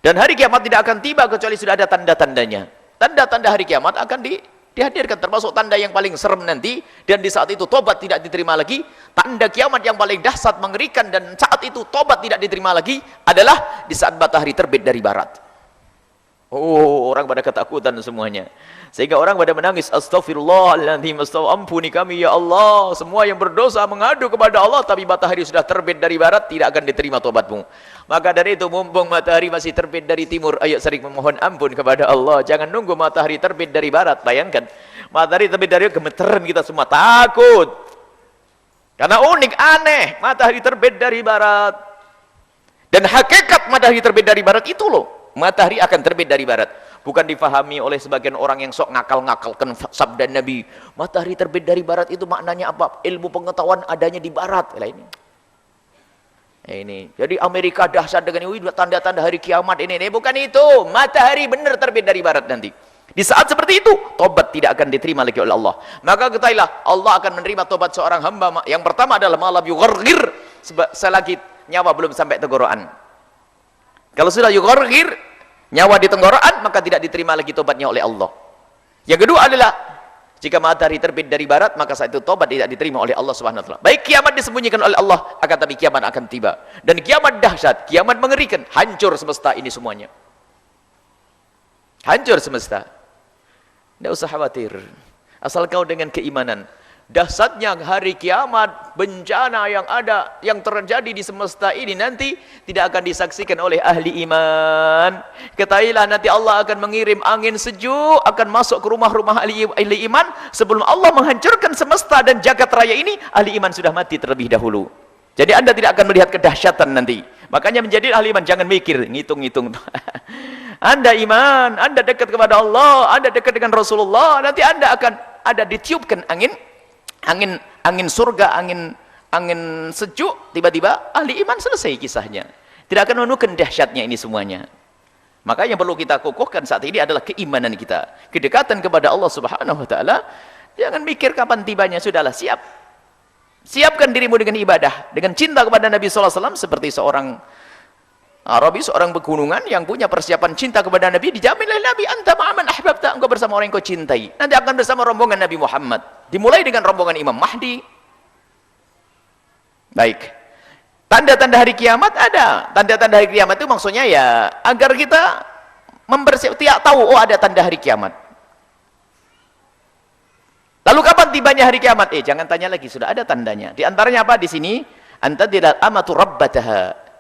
Dan hari kiamat tidak akan tiba kecuali sudah ada tanda-tandanya. Tanda-tanda hari kiamat akan dihadirkan, termasuk tanda yang paling serem nanti, dan di saat itu tobat tidak diterima lagi. Tanda kiamat yang paling dahsyat, mengerikan, dan saat itu tobat tidak diterima lagi adalah di saat matahari terbit dari barat. Orang pada ketakutan semuanya, sehingga orang pada menangis, astagfirullahaladzim, ampuni kami ya Allah. Semua yang berdosa mengadu kepada Allah, tapi matahari sudah terbit dari barat, tidak akan diterima tobatmu. Maka dari itu, mumpung matahari masih terbit dari timur, ayo sering memohon ampun kepada Allah. Jangan nunggu matahari terbit dari barat. Bayangkan, matahari terbit dari gemeteran, kita semua takut. Karena unik, aneh, matahari terbit dari barat. Dan hakikat matahari terbit dari barat itu loh. Matahari akan terbit dari barat. Bukan difahami oleh sebagian orang yang sok ngakal-ngakalkan sabda Nabi. Matahari terbit dari barat itu maknanya apa? Ilmu pengetahuan adanya di barat. Ini. Jadi Amerika dahsyat dengan tanda-tanda hari kiamat ini. Bukan itu. Matahari benar terbit dari barat nanti. Di saat seperti itu, tobat tidak akan diterima lagi oleh Allah. Maka ketahuilah, Allah akan menerima tobat seorang hamba. Yang pertama adalah malam yughargir, selagi nyawa belum sampai tenggorokan. Kalau sudah yughargir, nyawa di tenggorokan, maka tidak diterima lagi tobatnya oleh Allah. Yang kedua adalah jika matahari terbit dari barat, maka saat itu tobat tidak diterima oleh Allah Subhanahu wa taala. Baik kiamat disembunyikan oleh Allah, akan tapi kiamat akan tiba. Dan kiamat dahsyat, kiamat mengerikan, hancur semesta ini semuanya. Hancur semesta. Tidak usah khawatir. Asal kau dengan keimanan. Dahsyatnya hari kiamat, bencana yang ada, yang terjadi di semesta ini nanti tidak akan disaksikan oleh ahli iman. Ketahuilah nanti Allah akan mengirim angin sejuk, akan masuk ke rumah-rumah ahli iman. Sebelum Allah menghancurkan semesta dan jagat raya ini, ahli iman sudah mati terlebih dahulu. Jadi anda tidak akan melihat kedahsyatan nanti. Makanya menjadi ahli iman, jangan mikir, ngitung-ngitung. Anda iman, anda dekat kepada Allah, anda dekat dengan Rasulullah, nanti anda akan ada ditiupkan angin surga, angin sejuk, tiba-tiba ahli iman selesai kisahnya. Tidak akan menemukan dahsyatnya ini semuanya. Maka yang perlu kita kokohkan saat ini adalah keimanan kita, kedekatan kepada Allah Subhanahu wa taala. Jangan mikir kapan tibanya, sudahlah, siapkan dirimu dengan ibadah, dengan cinta kepada Nabi sallallahu alaihi wasallam. Seperti seorang Arabi, seorang pegunungan yang punya persiapan cinta kepada Nabi, dijamin oleh Nabi, anta ma'aman ahbabta, engkau bersama orang yang kau cintai. Nanti akan bersama rombongan Nabi Muhammad. Dimulai dengan rombongan Imam Mahdi. Baik. Tanda-tanda hari kiamat ada. Tanda-tanda hari kiamat itu maksudnya ya agar kita tidak tahu, ada tanda hari kiamat. Lalu kapan tibanya hari kiamat? Jangan tanya lagi, sudah ada tandanya. Di antaranya apa di sini? Anta tidak amatu rabbataha.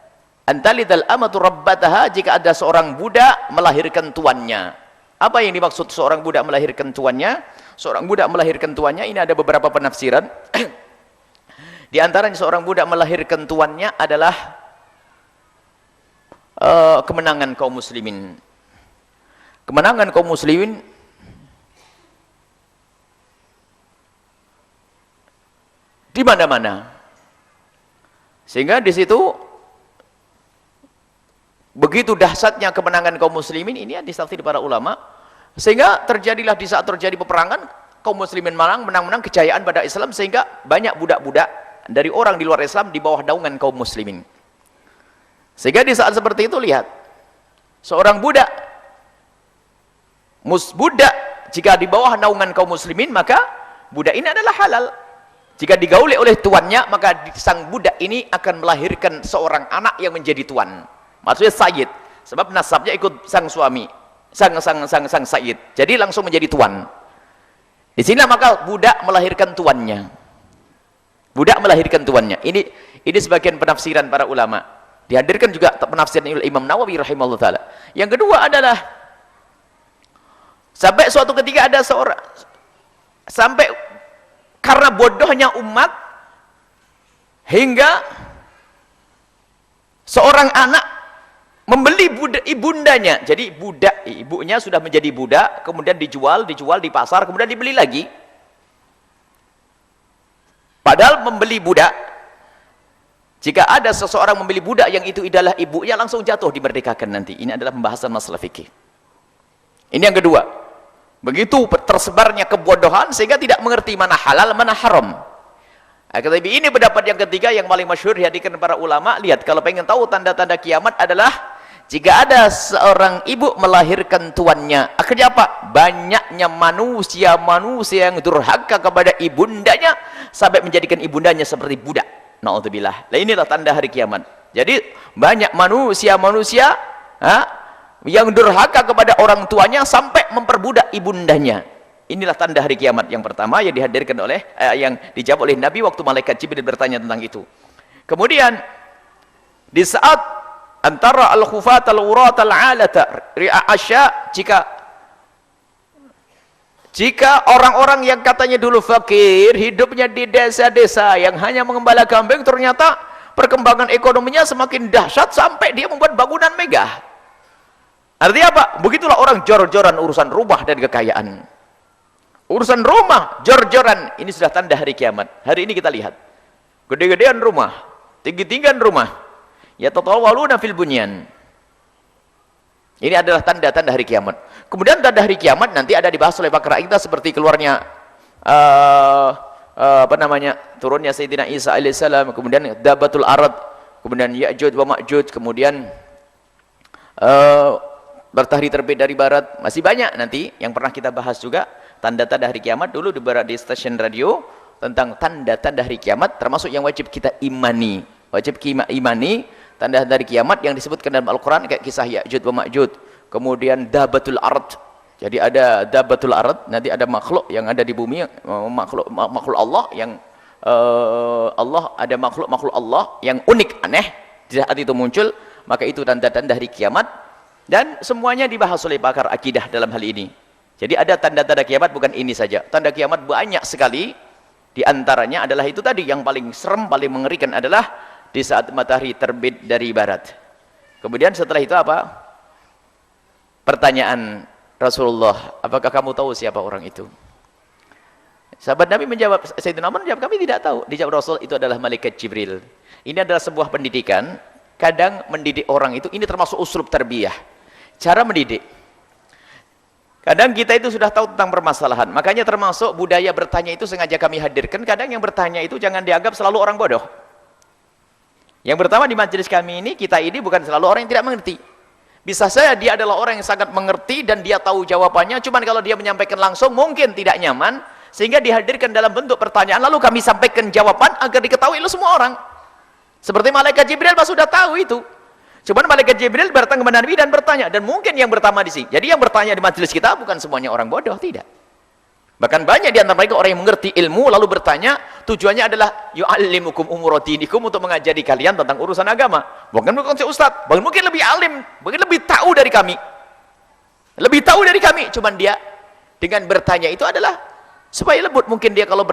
Antalidal amatu rabbataha, jika ada seorang budak melahirkan tuannya. Apa yang dimaksud seorang budak melahirkan tuannya? Seorang budak melahirkan tuannya, ini ada beberapa penafsiran. Di antaranya seorang budak melahirkan tuannya adalah kemenangan kaum muslimin. Kemenangan kaum muslimin di mana-mana. Sehingga di situ begitu dahsyatnya kemenangan kaum muslimin ini yang disaksikan para ulama, sehingga terjadilah di saat terjadi peperangan kaum muslimin menang kejayaan pada Islam, sehingga banyak budak-budak dari orang di luar Islam di bawah naungan kaum muslimin. Sehingga di saat seperti itu lihat seorang budak jika di bawah naungan kaum muslimin, maka budak ini adalah halal. Jika digauli oleh tuannya, maka sang budak ini akan melahirkan seorang anak yang menjadi tuan. Maksudnya sayyid, sebab nasabnya ikut sang suami, sang sayyid. Jadi langsung menjadi tuan. Di sini maka budak melahirkan tuannya. Budak melahirkan tuannya. Ini sebagian penafsiran para ulama. Dihadirkan juga penafsiran oleh Imam Nawawi rahimahullah taala. Yang kedua adalah sampai suatu ketika ada seorang, sampai karena bodohnya umat hingga seorang anak membeli ibundanya. Jadi budak, ibunya sudah menjadi budak, kemudian dijual di pasar, kemudian dibeli lagi. Padahal membeli budak, jika ada seseorang membeli budak yang itu adalah ibunya, langsung jatuh dimerdekakan nanti. Ini adalah pembahasan masalah fikih. Ini yang kedua. Begitu tersebarnya kebodohan sehingga tidak mengerti mana halal, mana haram. Tapi ini pendapat yang ketiga yang paling masyhur dihadirkan para ulama. Lihat, kalau pengen tahu tanda-tanda kiamat adalah jika ada seorang ibu melahirkan tuannya. Akhirnya apa? Banyaknya manusia yang durhaka kepada ibundanya sampai menjadikan ibundanya seperti budak. Na'udzubillah. Nah, inilah tanda hari kiamat. Jadi banyak manusia yang durhaka kepada orang tuanya sampai memperbudak ibundanya. Inilah tanda hari kiamat yang pertama yang dihadirkan oleh yang dijawab oleh Nabi waktu malaikat Jibril bertanya tentang itu. Kemudian di saat antara al-khufat al-urat al-alata ri'asya, jika orang-orang yang katanya dulu fakir, hidupnya di desa-desa yang hanya mengembala kambing, ternyata perkembangan ekonominya semakin dahsyat sampai dia membuat bangunan megah. Artinya apa? Begitulah orang jor-joran urusan rumah dan kekayaan. Urusan rumah, jor-joran. Ini sudah tanda hari kiamat. Hari ini kita lihat. Gede-gedean rumah, tinggi-tinggian rumah. Ya tatawaluna fil bunyan. Ini adalah tanda-tanda hari kiamat. Kemudian tanda hari kiamat nanti ada dibahas oleh pakar kita seperti keluarnya turunnya Sayyidina Isa alaihissalam, kemudian dabatul arad, kemudian Ya'juj wa Ma'juj, kemudian matahari terbit dari barat. Masih banyak nanti yang pernah kita bahas juga tanda-tanda hari kiamat dulu di stasiun radio tentang tanda-tanda hari kiamat, termasuk yang wajib kita imani. Wajib kita imani tanda-tanda hari kiamat yang disebutkan dalam Al-Qur'an, kayak kisah Ya'juj wa Ma'juj. Kemudian dabatul ard. Jadi ada dabatul ard, nanti ada makhluk yang ada di bumi, makhluk Allah yang Allah, ada makhluk Allah yang unik, aneh. Di saat itu muncul, maka itu tanda-tanda hari kiamat. Dan semuanya dibahas oleh pakar akidah dalam hal ini. Jadi ada tanda-tanda kiamat, bukan ini saja. Tanda kiamat banyak sekali. Di antaranya adalah itu tadi, yang paling serem, paling mengerikan adalah di saat matahari terbit dari barat. Kemudian setelah itu apa? Pertanyaan Rasulullah, apakah kamu tahu siapa orang itu? Sahabat Nabi menjawab, Sayyidina Umar menjawab, kami tidak tahu. Dijawab Rasul, itu adalah malaikat Jibril. Ini adalah sebuah pendidikan. Kadang mendidik orang itu, ini termasuk uslub tarbiyah. Cara mendidik. Kadang kita itu sudah tahu tentang permasalahan. Makanya termasuk budaya bertanya itu sengaja kami hadirkan. Kadang yang bertanya itu jangan dianggap selalu orang bodoh. Yang pertama di majelis kami ini, kita ini bukan selalu orang yang tidak mengerti. Bisa saja dia adalah orang yang sangat mengerti dan dia tahu jawabannya. Cuman kalau dia menyampaikan langsung mungkin tidak nyaman. Sehingga dihadirkan dalam bentuk pertanyaan. Lalu kami sampaikan jawaban agar diketahui oleh semua orang. Seperti malaikat Jibril sudah tahu itu. Cuman malaikat Jibril datang kepada Nabi dan bertanya. Dan mungkin yang pertama di sini. Jadi yang bertanya di majelis kita bukan semuanya orang bodoh, tidak. Bahkan banyak di antara mereka orang yang mengerti ilmu lalu bertanya, tujuannya adalah yu'allimukum umura dinikum, untuk mengajari kalian tentang urusan agama. Bukan si ustaz, bahkan mungkin lebih alim, mungkin lebih tahu dari kami. Lebih tahu dari kami, cuman dia dengan bertanya itu adalah supaya lembut. Mungkin dia kalau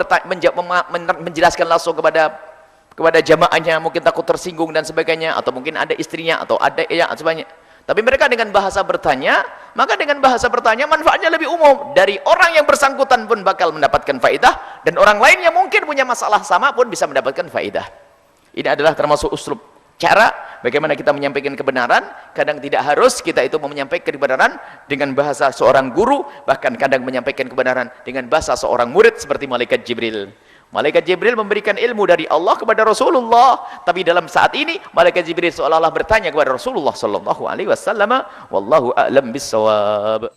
menjelaskan langsung kepada jamaahnya mungkin takut tersinggung dan sebagainya, atau mungkin ada istrinya atau ada ya sebagainya. Tapi mereka dengan bahasa bertanya, maka dengan bahasa bertanya manfaatnya lebih umum. Dari orang yang bersangkutan pun bakal mendapatkan faedah, dan orang lain yang mungkin punya masalah sama pun bisa mendapatkan faedah. Ini adalah termasuk uslub, cara bagaimana kita menyampaikan kebenaran. Kadang tidak harus kita itu menyampaikan kebenaran dengan bahasa seorang guru, bahkan kadang menyampaikan kebenaran dengan bahasa seorang murid seperti malaikat Jibril. Malaikat Jibril memberikan ilmu dari Allah kepada Rasulullah, tapi dalam saat ini malaikat Jibril seolah-olah bertanya kepada Rasulullah sallallahu alaihi wasallam, wallahu a'lam bissawab.